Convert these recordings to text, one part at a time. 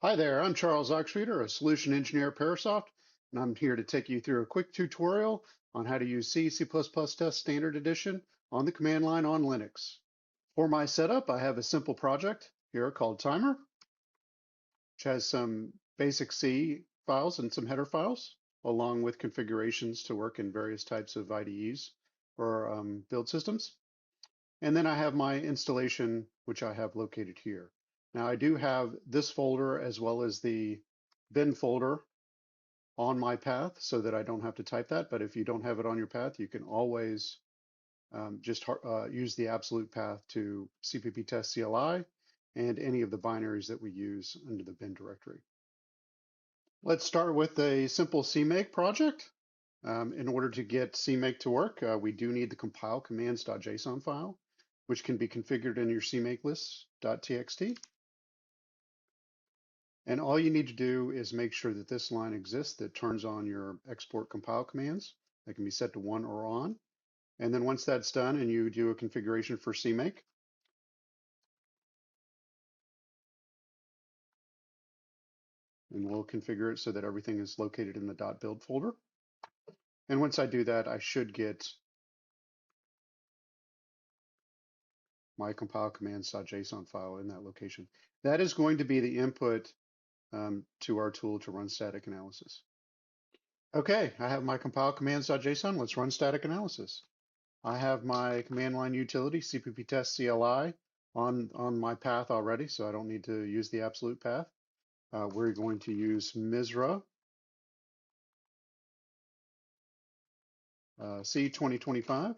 Hi there, I'm Charles Oxreader, a solution engineer at Parasoft, and I'm here to take you through a quick tutorial on how to use C, C++ Test Standard Edition on the command line on Linux. For my setup, I have a simple project here called Timer, which has some basic C files and some header files, along with configurations to work in various types of IDEs or build systems. And then I have my installation, which I have located here. Now I do have this folder as well as the bin folder on my path so that I don't have to type that. But if you don't have it on your path, you can always just use the absolute path to CPP test CLI and any of the binaries that we use under the bin directory. Let's start with a simple CMake project. In order to get CMake to work, we do need the compile commands.json file, which can be configured in your CMake list.txt. And all you need to do is make sure that this line exists that turns on your export compile commands. That can be set to 1 or on. And then once that's done and you do a configuration for CMake, and we'll configure it so that everything is located in the .build folder. And once I do that, I should get my compile commands.json file in that location. That is going to be the input to our tool to run static analysis. Okay, I have my compile commands.json. Let's run static analysis. I have my command line utility, CPP test CLI, on my path already, so I don't need to use the absolute path. We're going to use MISRA C 2025.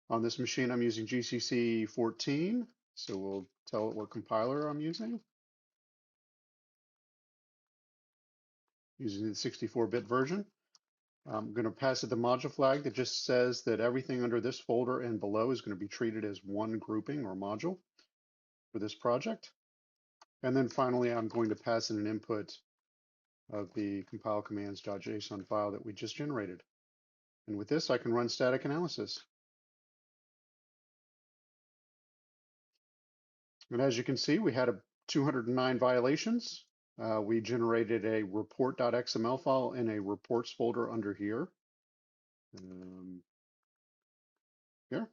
On this machine, I'm using GCC 14, so we'll tell it what compiler I'm using the 64-bit version. I'm going to pass it the module flag that just says that everything under this folder and below is going to be treated as one grouping or module for this project. And then finally, I'm going to pass in an input of the compile commands.json file that we just generated. And with this, I can run static analysis. And as you can see, we had 209 violations. We generated a report.xml file in a reports folder under here. Here.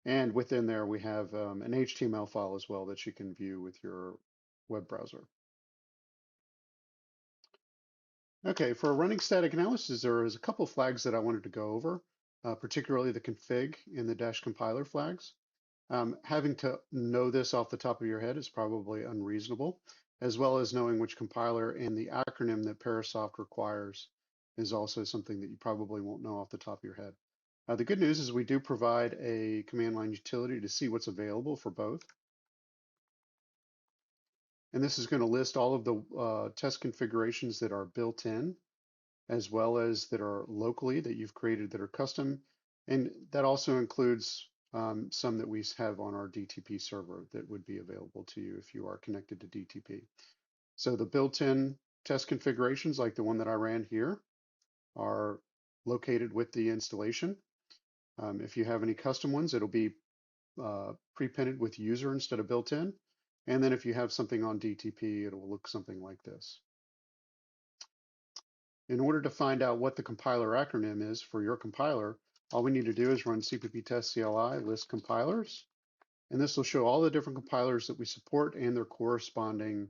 And within there, we have an HTML file as well that you can view with your web browser. Okay, for running static analysis, there is a couple flags that I wanted to go over, particularly the config and the -compiler flags. Having to know this off the top of your head is probably unreasonable, as well as knowing which compiler and the acronym that Parasoft requires is also something that you probably won't know off the top of your head. The good news is we do provide a command line utility to see what's available for both. And this is going to list all of the test configurations that are built in, as well as that are locally that you've created that are custom. And that also includes some that we have on our DTP server that would be available to you if you are connected to DTP. So the built-in test configurations, like the one that I ran here, are located with the installation. If you have any custom ones, it'll be pre-printed with user instead of built-in. And then if you have something on DTP, it will look something like this. In order to find out what the compiler acronym is for your compiler, all we need to do is run CPP test CLI list compilers, and this will show all the different compilers that we support and their corresponding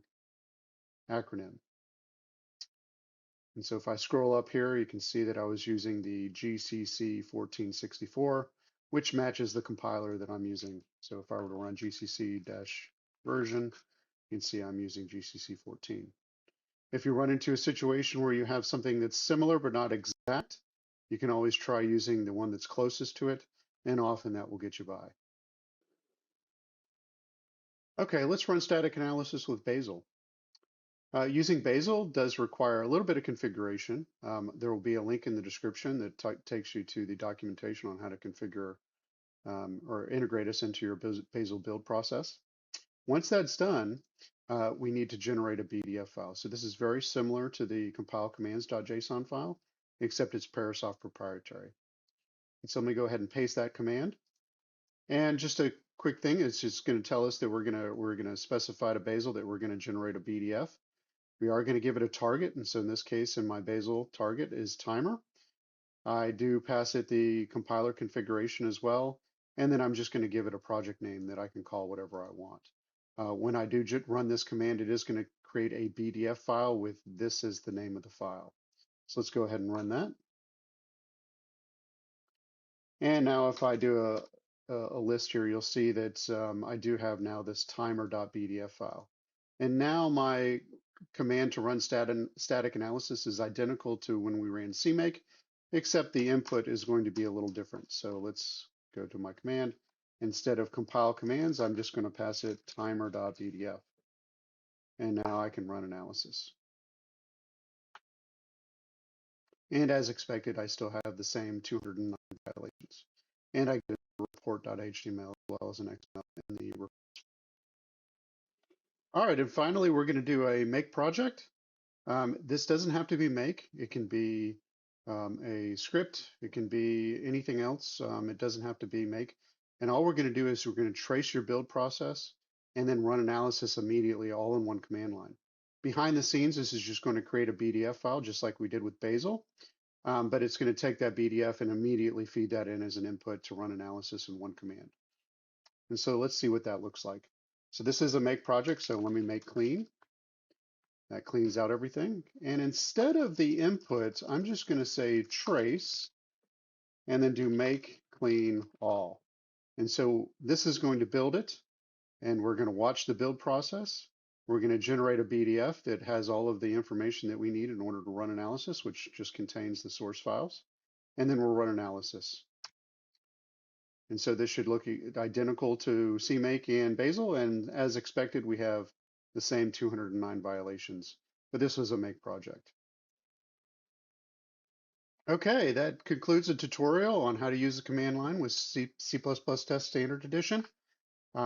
acronym. And so if I scroll up here, you can see that I was using the GCC 1464, which matches the compiler that I'm using. So if I were to run GCC-version, you can see I'm using GCC 14. If you run into a situation where you have something that's similar but not exact, you can always try using the one that's closest to it, and often that will get you by. Okay, let's run static analysis with Bazel. Using Bazel does require a little bit of configuration. There will be a link in the description that takes you to the documentation on how to configure or integrate us into your Bazel build process. Once that's done, we need to generate a BDF file. So this is very similar to the compile commands.json file, except it's Parasoft proprietary. And so let me go ahead and paste that command. And just to quick thing. It's just going to tell us that we're gonna specify to Bazel that we're going to generate a BDF. We are going to give it a target, and so in this case, in my Bazel target is timer. I do pass it the compiler configuration as well, and then I'm just going to give it a project name that I can call whatever I want. When I do run this command, it is going to create a BDF file with this as the name of the file. So let's go ahead and run that. And now if I do a list here, you'll see that I do have now this timer.bdf file. And now my command to run static analysis is identical to when we ran CMake, except the input is going to be a little different. So let's go to my command. Instead of compile commands, I'm just going to pass it timer.bdf. And now I can run analysis. And as expected, I still have the same 209 violations. And I get a report.html as well as an XML in the report. All right, and finally, we're going to do a make project. This doesn't have to be make. It can be a script. It can be anything else. It doesn't have to be make. And all we're going to do is we're going to trace your build process and then run analysis immediately all in one command line. Behind the scenes, this is just going to create a BDF file just like we did with Bazel. But it's going to take that BDF and immediately feed that in as an input to run analysis in one command. And so let's see what that looks like. So this is a make project, so let me make clean. That cleans out everything. And instead of the inputs, I'm just going to say trace and then do make clean all. And so this is going to build it, and we're going to watch the build process. We're going to generate a BDF that has all of the information that we need in order to run analysis, which just contains the source files. And then we'll run analysis. And so this should look identical to CMake and Bazel, and as expected, we have the same 209 violations, but this was a make project. Okay, that concludes the tutorial on how to use the command line with C++ Test Standard Edition.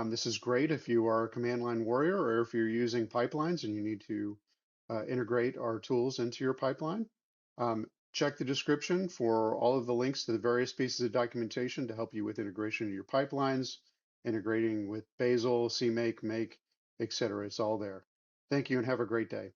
This is great if you are a command line warrior or if you're using pipelines and you need to integrate our tools into your pipeline. Check the description for all of the links to the various pieces of documentation to help you with integration of your pipelines, integrating with Bazel, CMake, Make, etc. It's all there. Thank you and have a great day.